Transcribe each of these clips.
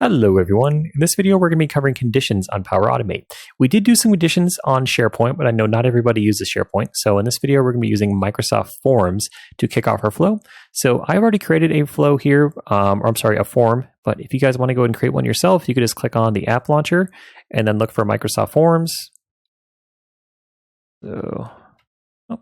Hello everyone. In this video, we're going to be covering conditions on Power Automate. We did do some conditions on SharePoint, but I know not everybody uses SharePoint. So in this video, we're going to be using Microsoft Forms to kick off our flow. So I've already created a flow here, a form. But if you guys want to go ahead and create one yourself, you could just click on the app launcher and then look for Microsoft Forms. So,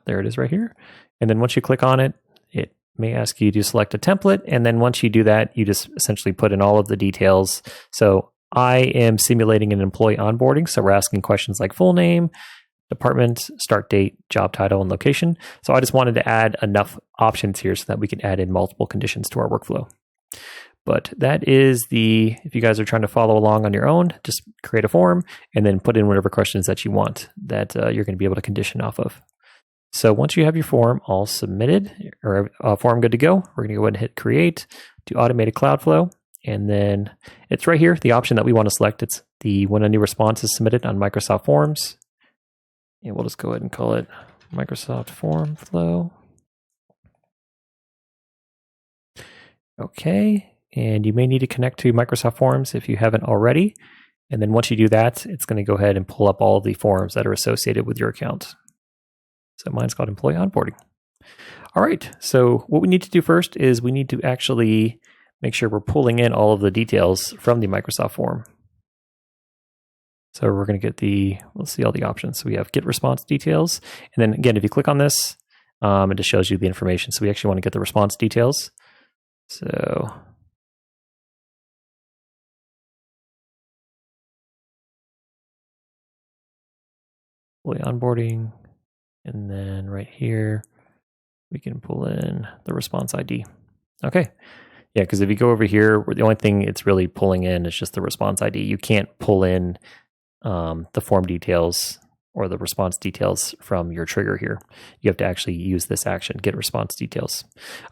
there it is right here. And then once you click on it, it may ask you to select a template. And then once you do that, you just essentially put in all of the details. So I am simulating an employee onboarding. So we're asking questions like full name, department, start date, job title, and location. So I just wanted to add enough options here so that we can add in multiple conditions to our workflow. But that is if you guys are trying to follow along on your own, just create a form and then put in whatever questions that you want that you're going to be able to condition off of. So once you have your form all submitted or form good to go, we're going to go ahead and hit create, do automated cloud flow. And then it's right here, the option that we want to select. It's the when a new response is submitted on Microsoft Forms. And we'll just go ahead and call it Microsoft Form Flow. Okay. And you may need to connect to Microsoft Forms if you haven't already. And then once you do that, it's going to go ahead and pull up all of the forms that are associated with your account. So mine's called Employee Onboarding. All right, so what we need to do first is we need to actually make sure we're pulling in all of the details from the Microsoft form. So we're going to get let's see all the options. So we have get response details. And then again, if you click on this, it just shows you the information. So we actually want to get the response details. So Employee Onboarding. And then right here, we can pull in the response ID. Okay. Yeah, because if you go over here, the only thing it's really pulling in is just the response ID. You can't pull in the form details or the response details from your trigger here. You have to actually use this action, get response details.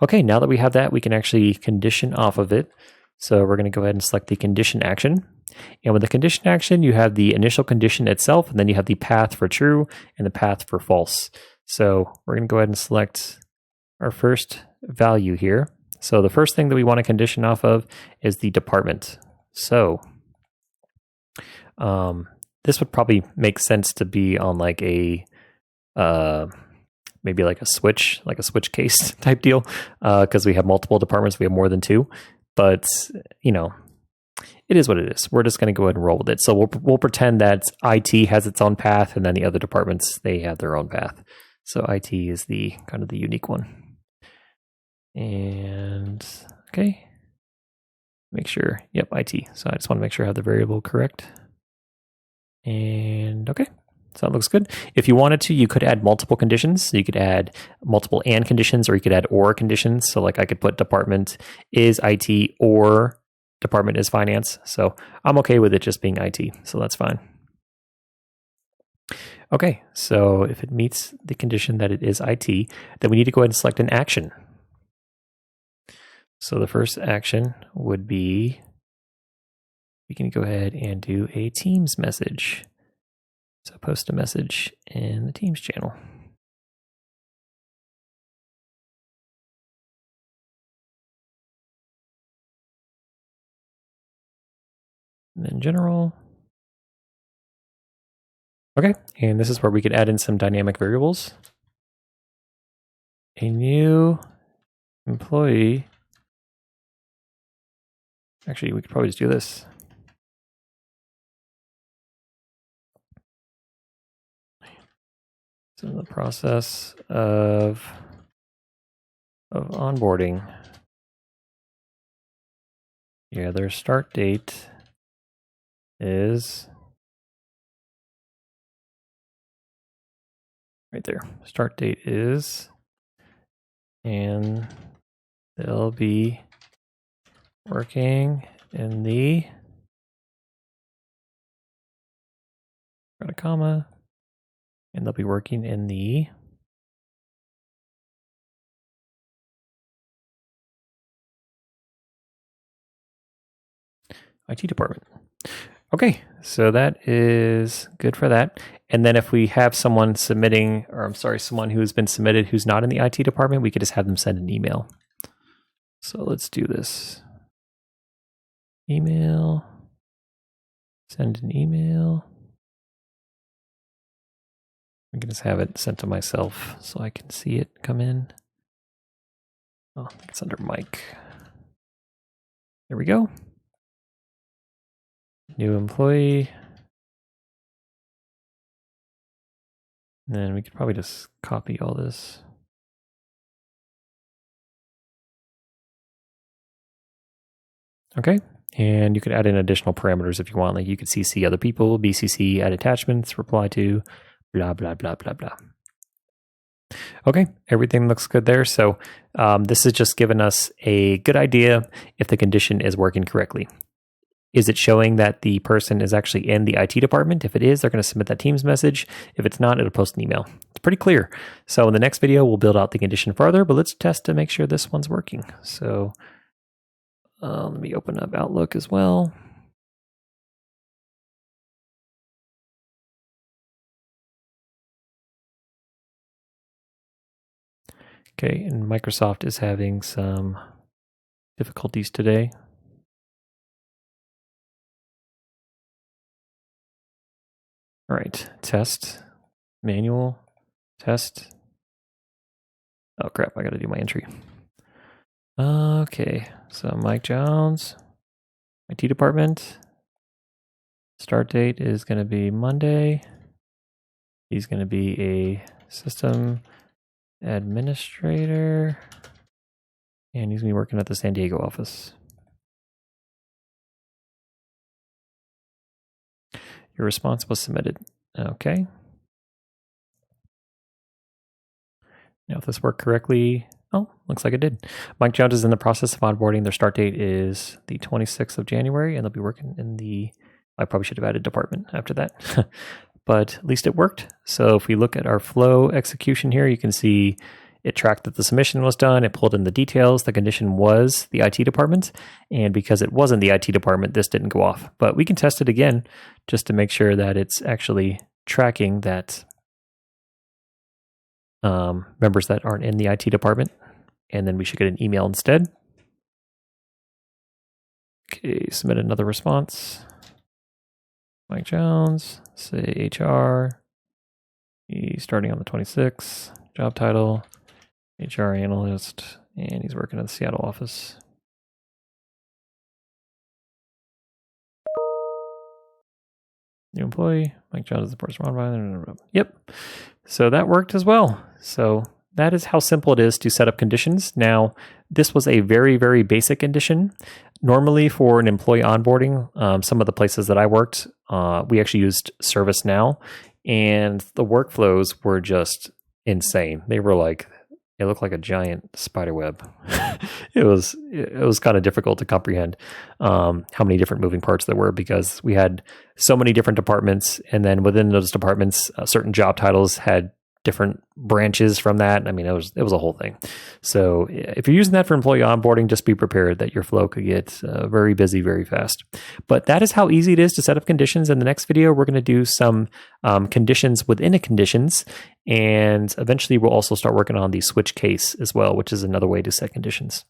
Okay, now that we have that, we can actually condition off of it. So we're going to go ahead and select the condition action. And with the condition action, you have the initial condition itself, and then you have the path for true and the path for false. So we're going to go ahead and select our first value here. So the first thing that we want to condition off of is the department. So this would probably make sense to be on like a maybe like a switch case type deal, because we have multiple departments. We have more than two. But, it is what it is. We're just going to go ahead and roll with it. So we'll pretend that IT has its own path, and then the other departments, they have their own path. So IT is the kind of the unique one. And, okay. Make sure, yep, IT. So I just want to make sure I have the variable correct. And, okay. So that looks good. If you wanted to, you could add multiple conditions. So you could add multiple and conditions, or you could add or conditions. So like I could put department is IT or department is finance. So I'm okay with it just being IT. So that's fine. Okay. So if it meets the condition that it is IT, then we need to go ahead and select an action. So the first action would be, we can go ahead and do a Teams message. So post a message in the Teams channel. And then general. Okay, and this is where we could add in some dynamic variables. A new employee. Actually, we could probably just do this. In the process of onboarding. Yeah, their start date is right there. Start date is, and they'll be working in the, got a comma. And they'll be working in the IT department. Okay, so that is good for that. And then if we have someone someone who's been submitted who's not in the IT department, we could just have them send an email. So let's do this. email, send an email. I can just have it sent to myself so I can see it come in. Oh, it's under Mike. There we go. New employee. And then we could probably just copy all this. Okay, and you could add in additional parameters if you want. Like you could CC other people, BCC, add attachments, reply to, blah, blah, blah, blah, blah. Okay, everything looks good there. So this is just giving us a good idea if the condition is working correctly. Is it showing that the person is actually in the IT department? If it is, they're going to submit that Teams message. If it's not, it'll post an email. It's pretty clear. So in the next video, we'll build out the condition further, but let's test to make sure this one's working. So let me open up Outlook as well. Okay, and Microsoft is having some difficulties today. All right, test, manual, test. Oh crap, I gotta do my entry. Okay, so Mike Jones, IT department. Start date is gonna be Monday. He's gonna be a system administrator, and he's gonna be working at the San Diego office. Your response was submitted. Okay. Now if this worked correctly, oh, looks like it did. Mike Jones is in the process of onboarding. Their start date is the 26th of January, and they'll be working in the, I probably should have added department after that, but at least it worked. So if we look at our flow execution here, you can see it tracked that the submission was done. It pulled in the details. The condition was the IT department. And because it wasn't the IT department, this didn't go off. But we can test it again just to make sure that it's actually tracking that members that aren't in the IT department. And then we should get an email instead. Okay, submit another response. Mike Jones, say HR. He's starting on the 26th. Job title, HR analyst, and he's working at the Seattle office. New employee, Mike Jones is the person responded by. Yep. So that worked as well. So that is how simple it is to set up conditions. Now, this was a very, very basic condition. Normally for an employee onboarding, some of the places that I worked, we actually used ServiceNow, and the workflows were just insane. They were like, it looked like a giant spider web. It was kind of difficult to comprehend how many different moving parts there were, because we had so many different departments, and then within those departments, certain job titles had different branches from that. I mean, it was a whole thing. So if you're using that for employee onboarding, just be prepared that your flow could get very busy very fast. But that is how easy it is to set up conditions. In the next video, we're going to do some conditions within a conditions, and eventually we'll also start working on the switch case as well, which is another way to set conditions.